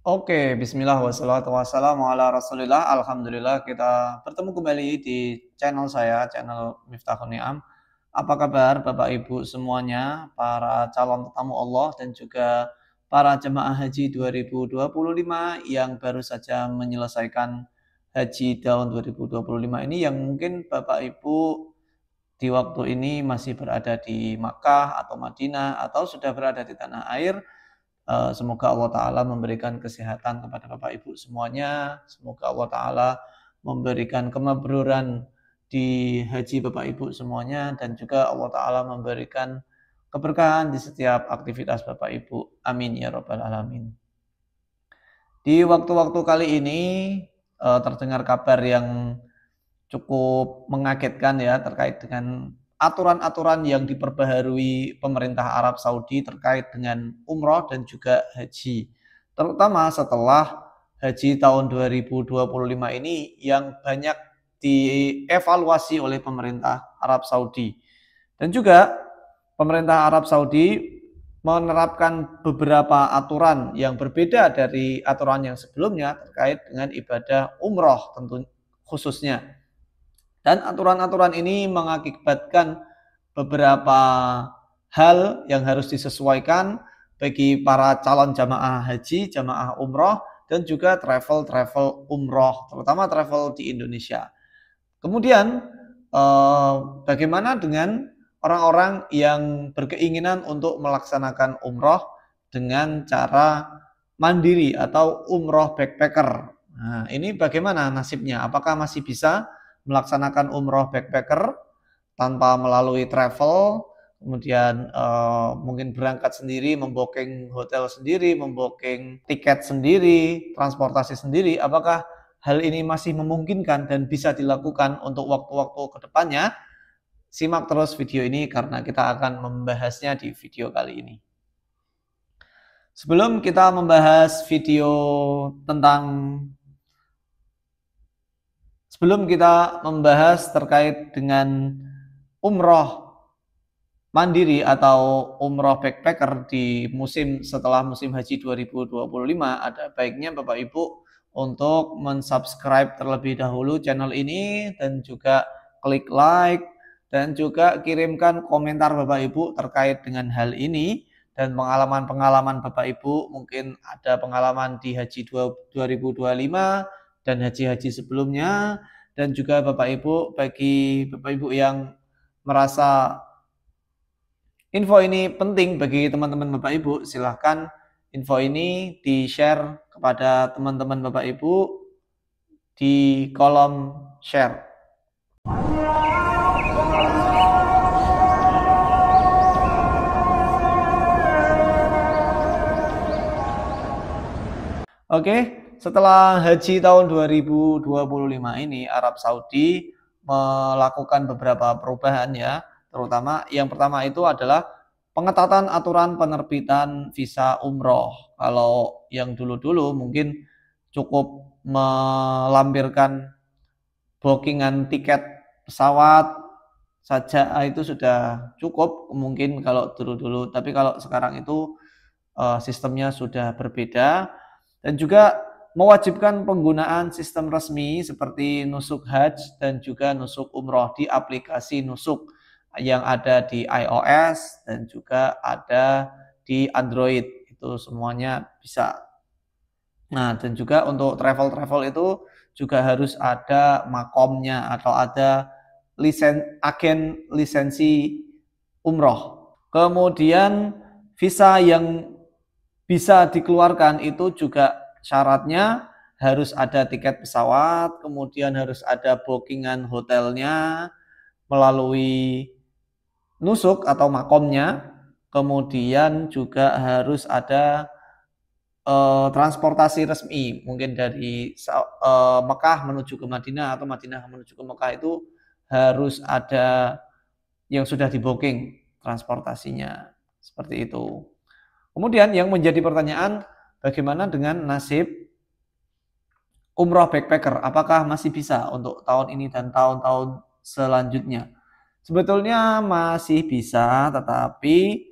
Oke, bismillah wassalatu wassalamu ala Rasulillah. Alhamdulillah kita bertemu kembali di channel saya, channel Miftahun Ni'am. Apa kabar Bapak Ibu semuanya, para calon tetamu Allah dan juga para jemaah haji 2025 yang baru saja menyelesaikan haji tahun 2025 ini, yang mungkin Bapak Ibu di waktu ini masih berada di Makkah atau Madinah atau sudah berada di tanah air. Semoga Allah Ta'ala memberikan kesehatan kepada Bapak Ibu semuanya. Semoga Allah Ta'ala memberikan kemabruran di haji Bapak Ibu semuanya. Dan juga Allah Ta'ala memberikan keberkahan di setiap aktivitas Bapak Ibu. Amin ya Rabbal Alamin. Di waktu-waktu kali ini terdengar kabar yang cukup mengagetkan ya, terkait dengan aturan-aturan yang diperbaharui pemerintah Arab Saudi terkait dengan umroh dan juga haji. Terutama setelah haji tahun 2025 ini yang banyak dievaluasi oleh pemerintah Arab Saudi. Dan juga pemerintah Arab Saudi menerapkan beberapa aturan yang berbeda dari aturan yang sebelumnya terkait dengan ibadah umroh tentu khususnya. Dan aturan-aturan ini mengakibatkan beberapa hal yang harus disesuaikan bagi para calon jamaah haji, jamaah umroh, dan juga travel umroh, terutama travel di Indonesia. Kemudian bagaimana dengan orang-orang yang berkeinginan untuk melaksanakan umroh dengan cara mandiri atau umroh backpacker? Nah, ini bagaimana nasibnya? Apakah masih bisa melaksanakan umroh backpacker tanpa melalui travel, kemudian mungkin berangkat sendiri, membooking hotel sendiri, membooking tiket sendiri, transportasi sendiri? Apakah hal ini masih memungkinkan dan bisa dilakukan untuk waktu-waktu kedepannya? Simak terus video ini karena kita akan membahasnya di video kali ini. Sebelum kita membahas video tentang Sebelum kita membahas terkait dengan umroh mandiri atau umroh backpacker di musim setelah musim haji 2025, ada baiknya Bapak Ibu untuk mensubscribe terlebih dahulu channel ini dan juga klik like dan juga kirimkan komentar Bapak Ibu terkait dengan hal ini dan pengalaman-pengalaman Bapak Ibu. Mungkin ada pengalaman di haji 2025 dan haji-haji sebelumnya, dan juga Bapak Ibu, bagi Bapak Ibu yang merasa info ini penting bagi teman-teman Bapak Ibu, silahkan info ini di-share kepada teman-teman Bapak Ibu di kolom share. Oke, setelah haji tahun 2025 ini, Arab Saudi melakukan beberapa perubahan ya, terutama yang pertama itu adalah pengetatan aturan penerbitan visa umroh. Kalau yang dulu-dulu mungkin cukup melampirkan bookingan tiket pesawat saja, itu sudah cukup mungkin kalau dulu-dulu, tapi kalau sekarang itu sistemnya sudah berbeda. Dan juga mewajibkan penggunaan sistem resmi seperti nusuk haji dan juga nusuk umroh di aplikasi nusuk yang ada di iOS dan juga ada di Android. Itu semuanya bisa. Nah, dan juga untuk travel itu juga harus ada makomnya atau ada agen lisensi umroh. Kemudian visa yang bisa dikeluarkan itu juga syaratnya harus ada tiket pesawat, kemudian harus ada bookingan hotelnya melalui nusuk atau makomnya, kemudian juga harus ada transportasi resmi, mungkin dari Mekah menuju ke Madinah atau Madinah menuju ke Mekah, itu harus ada yang sudah di booking transportasinya, seperti itu. Kemudian yang menjadi pertanyaan, bagaimana dengan nasib umroh backpacker? Apakah masih bisa untuk tahun ini dan tahun-tahun selanjutnya? Sebetulnya masih bisa, tetapi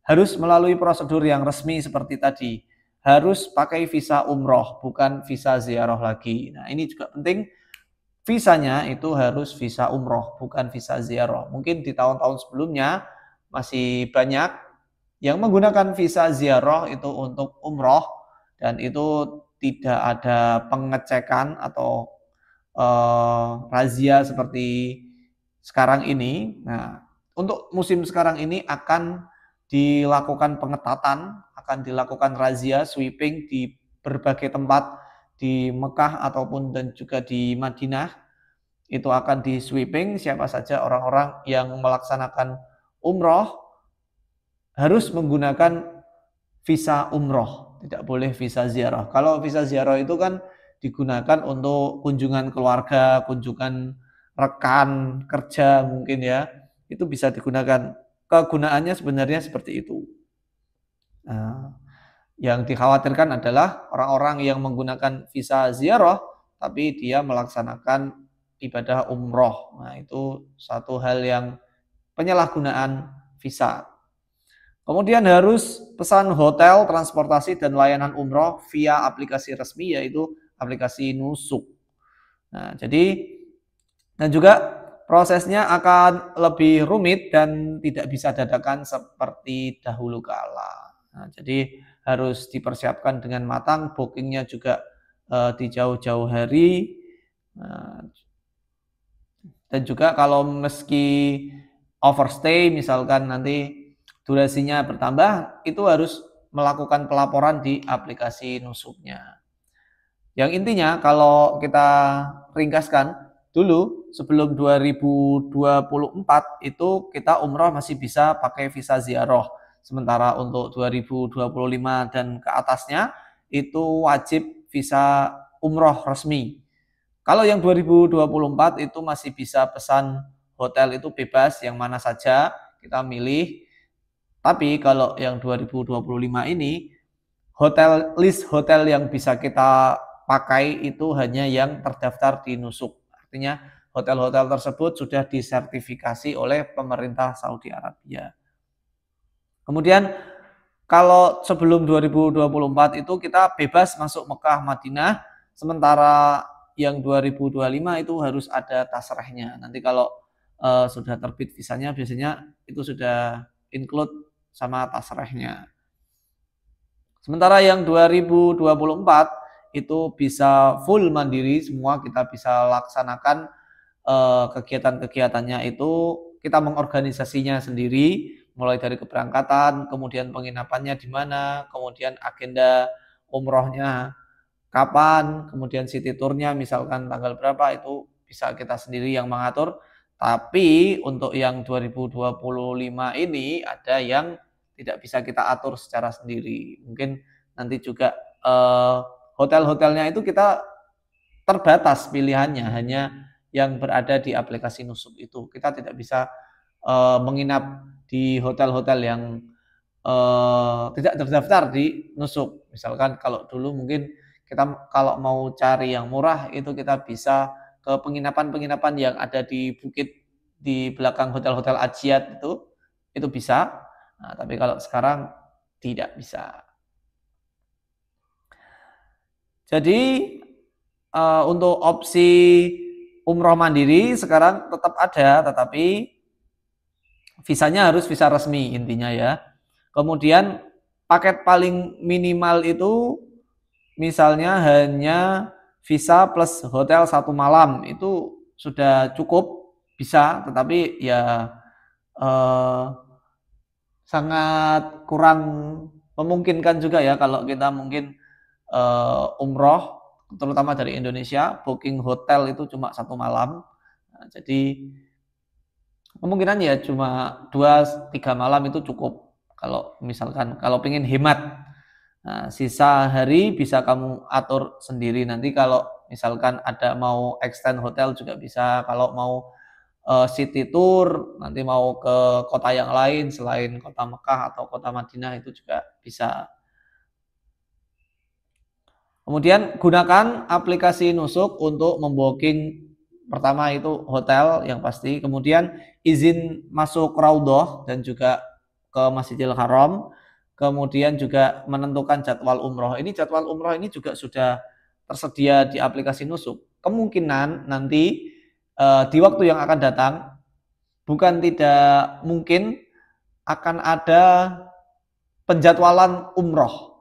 harus melalui prosedur yang resmi seperti tadi. harus pakai visa umroh, bukan visa ziarah lagi. Nah, ini juga penting, visanya itu harus visa umroh, bukan visa ziarah. Mungkin di tahun-tahun sebelumnya masih banyak yang menggunakan visa ziarah itu untuk umroh, dan itu tidak ada pengecekan atau razia seperti sekarang ini. Nah, untuk musim sekarang ini akan dilakukan pengetatan, akan dilakukan razia sweeping di berbagai tempat di Mekah ataupun dan juga di Madinah. Itu akan di sweeping siapa saja orang-orang yang melaksanakan umroh harus menggunakan visa umroh, tidak boleh visa ziarah. Kalau visa ziarah itu kan digunakan untuk kunjungan keluarga, kunjungan rekan kerja mungkin ya, itu bisa digunakan. Kegunaannya sebenarnya seperti itu. Nah, yang dikhawatirkan adalah orang-orang yang menggunakan visa ziarah, tapi dia melaksanakan ibadah umroh. Nah, itu satu hal yang penyalahgunaan visa. Kemudian harus pesan hotel, transportasi, dan layanan umroh via aplikasi resmi, yaitu aplikasi Nusuk. Nah, jadi, dan juga prosesnya akan lebih rumit dan tidak bisa dadakan seperti dahulu kala. Nah, jadi harus dipersiapkan dengan matang, bookingnya juga di jauh-jauh hari. Nah, dan juga kalau meski overstay, misalkan nanti durasinya bertambah, itu harus melakukan pelaporan di aplikasi Nusuknya. Yang intinya kalau kita ringkaskan, dulu sebelum 2024 itu kita umroh masih bisa pakai visa ziarah. Sementara untuk 2025 dan ke atasnya itu wajib visa umroh resmi. Kalau yang 2024 itu masih bisa pesan hotel itu bebas, yang mana saja kita milih. Tapi kalau yang 2025 ini, list hotel yang bisa kita pakai itu hanya yang terdaftar di Nusuk. Artinya hotel-hotel tersebut sudah disertifikasi oleh pemerintah Saudi Arabia. Kemudian kalau sebelum 2024 itu kita bebas masuk Mekah, Madinah, sementara yang 2025 itu harus ada tasrehnya. Nanti kalau sudah terbit visanya biasanya itu sudah include sama tasrehnya. Sementara yang 2024 itu bisa full mandiri, semua kita bisa laksanakan kegiatan-kegiatannya itu, kita mengorganisasinya sendiri, mulai dari keberangkatan, kemudian penginapannya di mana, kemudian agenda umrohnya kapan, kemudian city tournya misalkan tanggal berapa, itu bisa kita sendiri yang mengatur. Tapi untuk yang 2025 ini ada yang tidak bisa kita atur secara sendiri. Mungkin nanti juga hotel-hotelnya itu kita terbatas pilihannya, hanya yang berada di aplikasi Nusuk itu. Kita tidak bisa menginap di hotel-hotel yang tidak terdaftar di Nusuk. Misalkan kalau dulu mungkin kita kalau mau cari yang murah itu kita bisa ke penginapan-penginapan yang ada di bukit di belakang hotel-hotel Ajiat itu bisa. Nah, tapi kalau sekarang tidak bisa. Jadi untuk opsi umroh mandiri sekarang tetap ada, tetapi visanya harus visa resmi intinya ya. Kemudian paket paling minimal itu misalnya hanya visa plus hotel 1 malam, itu sudah cukup bisa, tetapi ya sangat kurang memungkinkan juga ya kalau kita mungkin umroh terutama dari Indonesia, booking hotel itu cuma 1 malam. Nah, jadi kemungkinan ya cuma 2-3 malam itu cukup kalau misalkan kalau pengen hemat. Nah, sisa hari bisa kamu atur sendiri, nanti kalau misalkan ada mau extend hotel juga bisa, kalau mau city tour, nanti mau ke kota yang lain selain kota Mekah atau kota Madinah itu juga bisa. Kemudian gunakan aplikasi Nusuk untuk membooking, pertama itu hotel yang pasti, kemudian izin masuk Raudhah dan juga ke Masjidil Haram, kemudian juga menentukan jadwal umroh. Ini jadwal umroh ini juga sudah tersedia di aplikasi Nusuk. Kemungkinan nanti di waktu yang akan datang, bukan tidak mungkin akan ada penjadwalan umroh.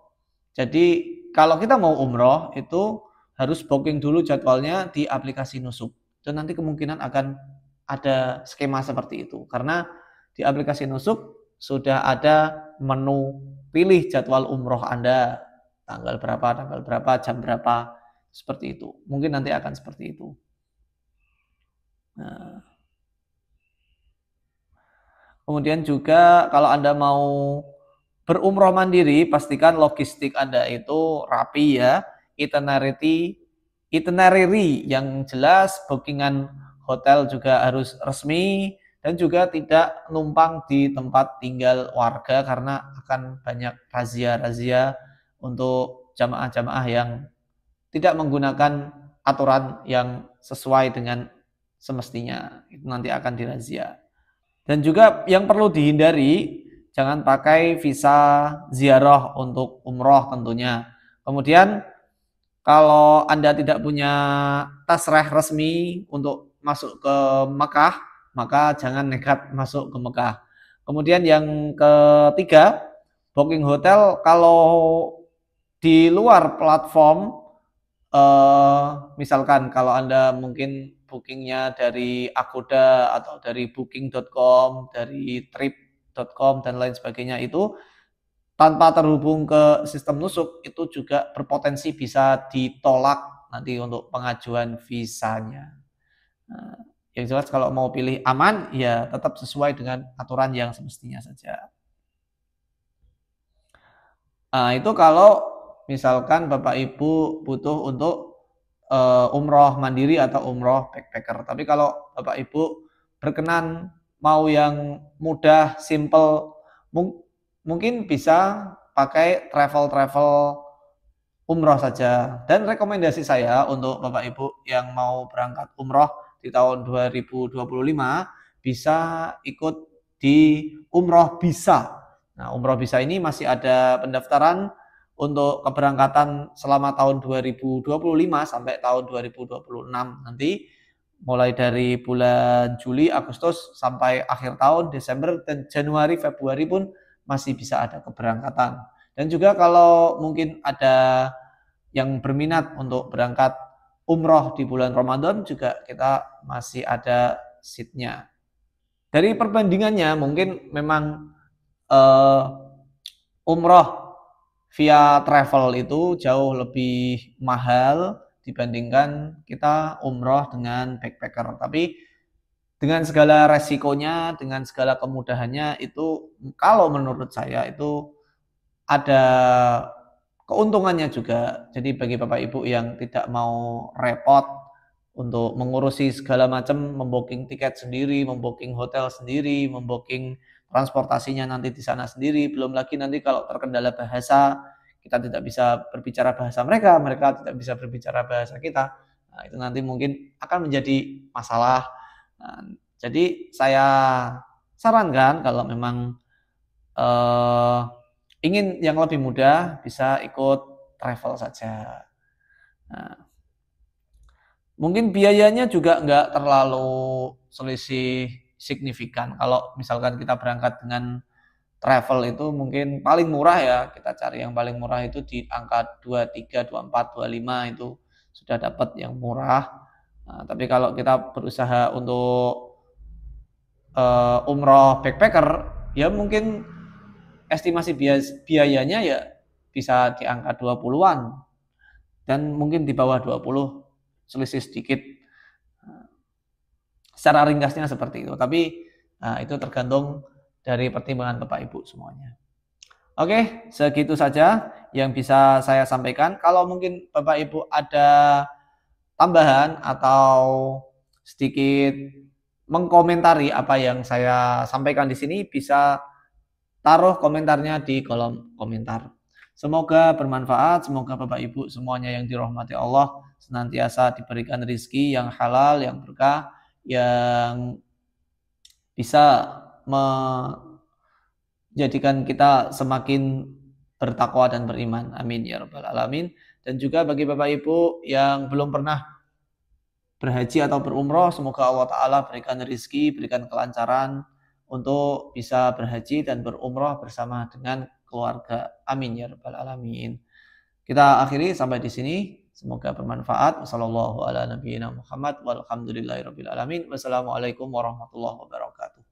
Jadi kalau kita mau umroh itu harus booking dulu jadwalnya di aplikasi Nusuk. Dan nanti kemungkinan akan ada skema seperti itu. Karena di aplikasi Nusuk sudah ada menu pilih jadwal umroh Anda. Tanggal berapa, jam berapa. Seperti itu. Mungkin nanti akan seperti itu. Nah. Kemudian juga kalau Anda mau berumroh mandiri, pastikan logistik Anda itu rapi ya. Itinerary yang jelas, bookingan hotel juga harus resmi, dan juga tidak numpang di tempat tinggal warga karena akan banyak razia-razia untuk jamaah-jamaah yang tidak menggunakan aturan yang sesuai dengan semestinya. Itu nanti akan dirazia. Dan juga yang perlu dihindari, jangan pakai visa ziarah untuk umroh tentunya. Kemudian kalau Anda tidak punya tasreh resmi untuk masuk ke Mekah, maka jangan nekat masuk ke Mekah. Kemudian yang ketiga, booking hotel kalau di luar platform, misalkan kalau Anda mungkin bookingnya dari Agoda atau dari booking.com, dari trip.com dan lain sebagainya, itu tanpa terhubung ke sistem Nusuk itu juga berpotensi bisa ditolak nanti untuk pengajuan visanya. Nah, yang jelas kalau mau pilih aman ya tetap sesuai dengan aturan yang semestinya saja. Nah, itu kalau misalkan Bapak Ibu butuh untuk umroh mandiri atau umroh backpacker. Tapi kalau Bapak Ibu berkenan mau yang mudah, simple, mungkin bisa pakai travel umroh saja. Dan rekomendasi saya untuk Bapak Ibu yang mau berangkat umroh di tahun 2025 bisa ikut di umroh bisa. Nah, umroh bisa ini masih ada pendaftaran untuk keberangkatan selama tahun 2025 sampai tahun 2026 nanti, mulai dari bulan Juli, Agustus sampai akhir tahun Desember, dan Januari, Februari pun masih bisa ada keberangkatan. Dan juga kalau mungkin ada yang berminat untuk berangkat umroh di bulan Ramadan juga kita masih ada seatnya. Dari perbandingannya mungkin memang umroh via travel itu jauh lebih mahal dibandingkan kita umroh dengan backpacker. Tapi dengan segala resikonya, dengan segala kemudahannya, itu kalau menurut saya itu ada keuntungannya juga. Jadi bagi Bapak Ibu yang tidak mau repot untuk mengurusi segala macam, membooking tiket sendiri, membooking hotel sendiri, membooking transportasinya nanti di sana sendiri, belum lagi nanti kalau terkendala bahasa, kita tidak bisa berbicara bahasa mereka, mereka tidak bisa berbicara bahasa kita. Nah, itu nanti mungkin akan menjadi masalah. Nah, jadi saya sarankan kalau memang ingin yang lebih mudah bisa ikut travel saja. Nah, mungkin biayanya juga nggak terlalu selisih signifikan. Kalau misalkan kita berangkat dengan travel itu mungkin paling murah ya, kita cari yang paling murah itu di angka 23, 24, 25 itu sudah dapat yang murah. Nah, tapi kalau kita berusaha untuk umroh backpacker, ya mungkin estimasi biayanya ya bisa di angka 20-an dan mungkin di bawah 20, selisih sedikit. Secara ringkasnya seperti itu, tapi itu tergantung dari pertimbangan Bapak Ibu semuanya. Oke, segitu saja yang bisa saya sampaikan. Kalau mungkin Bapak Ibu ada tambahan atau sedikit mengkomentari apa yang saya sampaikan di sini, bisa taruh komentarnya di kolom komentar. Semoga bermanfaat, semoga Bapak Ibu semuanya yang dirahmati Allah senantiasa diberikan rezeki yang halal, yang berkah, yang bisa jadikan kita semakin bertakwa dan beriman. Amin ya rabbal alamin. Dan juga bagi Bapak Ibu yang belum pernah berhaji atau berumroh, semoga Allah Ta'ala berikan rezeki, berikan kelancaran untuk bisa berhaji dan berumroh bersama dengan keluarga. Amin ya rabbal alamin. Kita akhiri sampai di sini. Semoga bermanfaat. Wassalamualaikum warahmatullahi wabarakatuh.